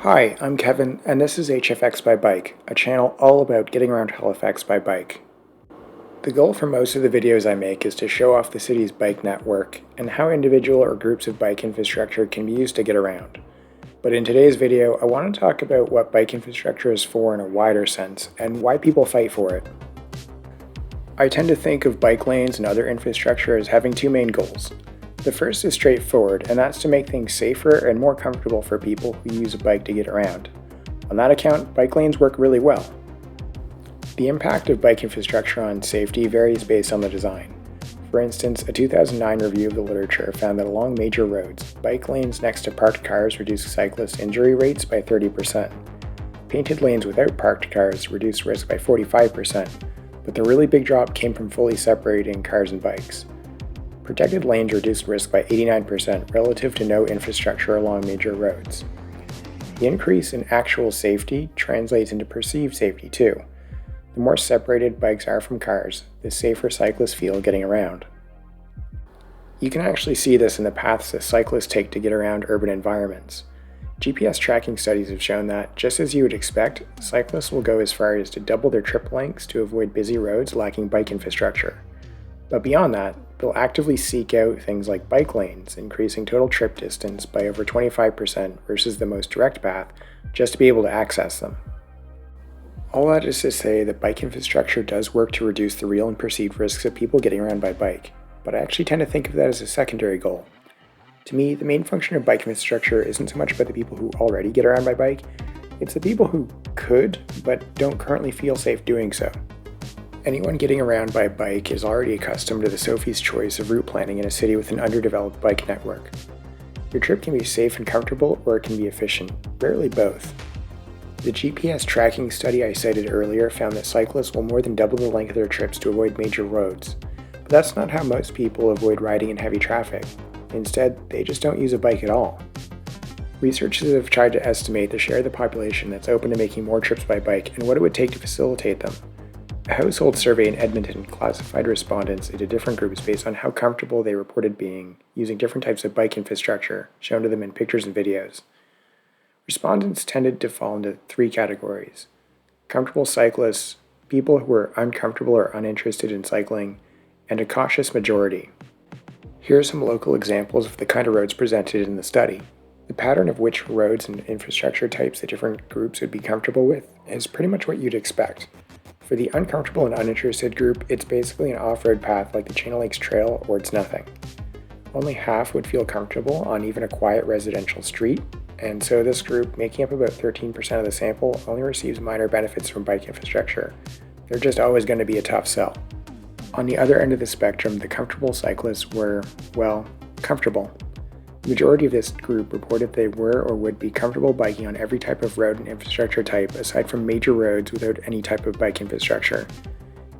Hi, I'm Kevin, and this is HFX by Bike, a channel all about getting around Halifax by bike. The goal for most of the videos I make is to show off the city's bike network and how individual or groups of bike infrastructure can be used to get around. But in today's video, I want to talk about what bike infrastructure is for in a wider sense and why people fight for it. I tend to think of bike lanes and other infrastructure as having two main goals. The first is straightforward, and that's to make things safer and more comfortable for people who use a bike to get around. On that account, bike lanes work really well. The impact of bike infrastructure on safety varies based on the design. For instance, a 2009 review of the literature found that along major roads, bike lanes next to parked cars reduce cyclist injury rates by 30%. Painted lanes without parked cars reduce risk by 45%, but the really big drop came from fully separating cars and bikes. Protected lanes reduced risk by 89% relative to no infrastructure along major roads. The increase in actual safety translates into perceived safety too. The more separated bikes are from cars, the safer cyclists feel getting around. You can actually see this in the paths that cyclists take to get around urban environments. GPS tracking studies have shown that, just as you would expect, cyclists will go as far as to double their trip lengths to avoid busy roads lacking bike infrastructure. But beyond that, they'll actively seek out things like bike lanes, increasing total trip distance by over 25% versus the most direct path, just to be able to access them. All that is to say that bike infrastructure does work to reduce the real and perceived risks of people getting around by bike, but I actually tend to think of that as a secondary goal. To me, the main function of bike infrastructure isn't so much about the people who already get around by bike, it's the people who could, but don't currently feel safe doing so. Anyone getting around by bike is already accustomed to the Sophie's choice of route planning in a city with an underdeveloped bike network. Your trip can be safe and comfortable, or it can be efficient, rarely both. The GPS tracking study I cited earlier found that cyclists will more than double the length of their trips to avoid major roads. But that's not how most people avoid riding in heavy traffic. Instead, they just don't use a bike at all. Researchers have tried to estimate the share of the population that's open to making more trips by bike and what it would take to facilitate them. A household survey in Edmonton classified respondents into different groups based on how comfortable they reported being using different types of bike infrastructure shown to them in pictures and videos. Respondents tended to fall into three categories: comfortable cyclists, people who were uncomfortable or uninterested in cycling, and a cautious majority. Here are some local examples of the kind of roads presented in the study. The pattern of which roads and infrastructure types the different groups would be comfortable with is pretty much what you'd expect. For the uncomfortable and uninterested group, it's basically an off-road path like the Chain of Lakes Trail, or it's nothing. Only half would feel comfortable on even a quiet residential street, and so this group, making up about 13% of the sample, only receives minor benefits from bike infrastructure. They're just always going to be a tough sell. On the other end of the spectrum, the comfortable cyclists were, well, comfortable. The majority of this group reported they were or would be comfortable biking on every type of road and infrastructure type aside from major roads without any type of bike infrastructure.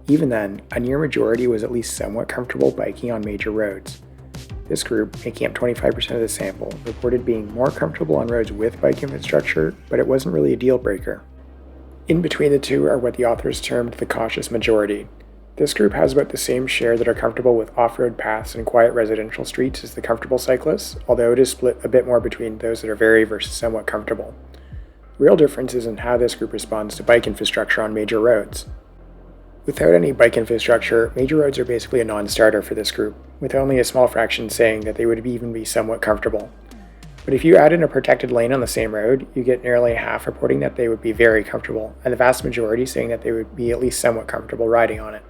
Even then, a near majority was at least somewhat comfortable biking on major roads. This group, making up 25% of the sample, reported being more comfortable on roads with bike infrastructure, but it wasn't really a deal breaker. In between the two are what the authors termed the cautious majority. This group has about the same share that are comfortable with off-road paths and quiet residential streets as the comfortable cyclists, although it is split a bit more between those that are very versus somewhat comfortable. The real difference is in how this group responds to bike infrastructure on major roads. Without any bike infrastructure, major roads are basically a non-starter for this group, with only a small fraction saying that they would even be somewhat comfortable. But if you add in a protected lane on the same road, you get nearly half reporting that they would be very comfortable, and the vast majority saying that they would be at least somewhat comfortable riding on it.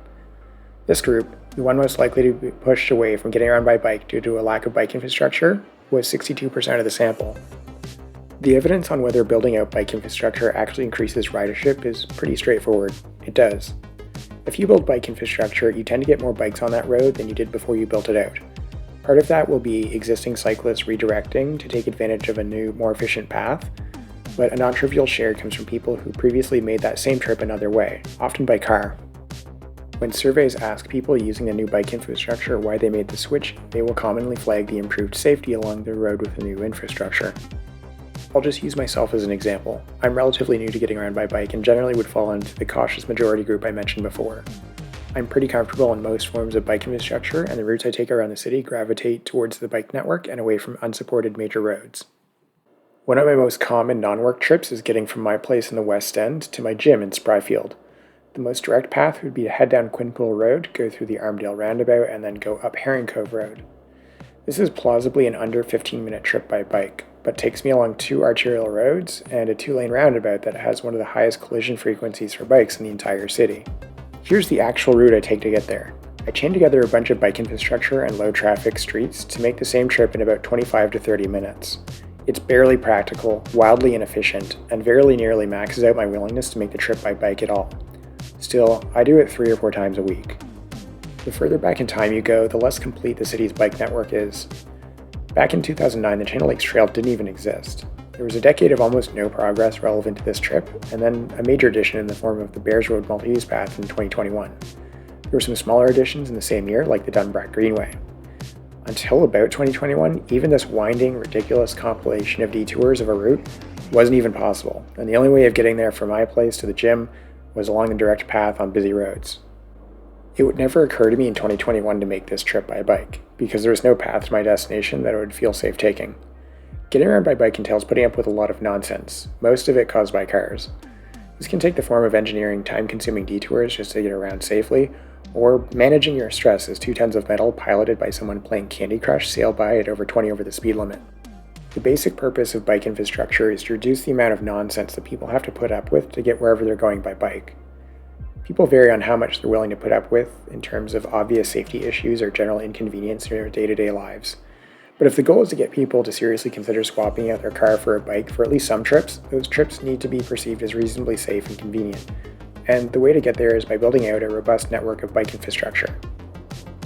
This group, the one most likely to be pushed away from getting around by bike due to a lack of bike infrastructure, was 62% of the sample. The evidence on whether building out bike infrastructure actually increases ridership is pretty straightforward. It does. If you build bike infrastructure, you tend to get more bikes on that road than you did before you built it out. Part of that will be existing cyclists redirecting to take advantage of a new, more efficient path, but a non-trivial share comes from people who previously made that same trip another way, often by car. When surveys ask people using the new bike infrastructure why they made the switch, they will commonly flag the improved safety along the road with the new infrastructure. I'll just use myself as an example. I'm relatively new to getting around by bike and generally would fall into the cautious majority group I mentioned before. I'm pretty comfortable in most forms of bike infrastructure, and the routes I take around the city gravitate towards the bike network and away from unsupported major roads. One of my most common non-work trips is getting from my place in the West End to my gym in Spryfield. The most direct path would be to head down Quinpool Road, go through the Armdale roundabout, and then go up Herring Cove Road. This is plausibly an under 15-minute trip by bike, but takes me along 2 arterial roads and a 2-lane roundabout that has one of the highest collision frequencies for bikes in the entire city. Here's the actual route I take to get there. I chain together a bunch of bike infrastructure and low-traffic streets to make the same trip in about 25 to 30 minutes. It's barely practical, wildly inefficient, and very nearly maxes out my willingness to make the trip by bike at all. Still, I do it 3 or 4 times a week. The further back in time you go, the less complete the city's bike network is. Back in 2009, the Channel Lakes Trail didn't even exist. There was a decade of almost no progress relevant to this trip, and then a major addition in the form of the Bears Road multi-use path in 2021. There were some smaller additions in the same year, like the Dunbrack Greenway. Until about 2021, even this winding, ridiculous compilation of detours of a route wasn't even possible, and the only way of getting there from my place to the gym was along the direct path on busy roads. It would never occur to me in 2021 to make this trip by bike, because there was no path to my destination that I would feel safe taking. Getting around by bike entails putting up with a lot of nonsense, most of it caused by cars. This can take the form of engineering time-consuming detours just to get around safely, or managing your stress as 2 tons of metal piloted by someone playing Candy Crush sail by at over 20 over the speed limit. The basic purpose of bike infrastructure is to reduce the amount of nonsense that people have to put up with to get wherever they're going by bike. People vary on how much they're willing to put up with in terms of obvious safety issues or general inconvenience in their day-to-day lives. But if the goal is to get people to seriously consider swapping out their car for a bike for at least some trips, those trips need to be perceived as reasonably safe and convenient. And the way to get there is by building out a robust network of bike infrastructure.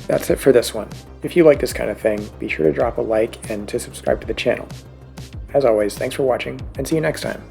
That's it for this one. If you like this kind of thing, be sure to drop a like and to subscribe to the channel. As always, thanks for watching, and see you next time.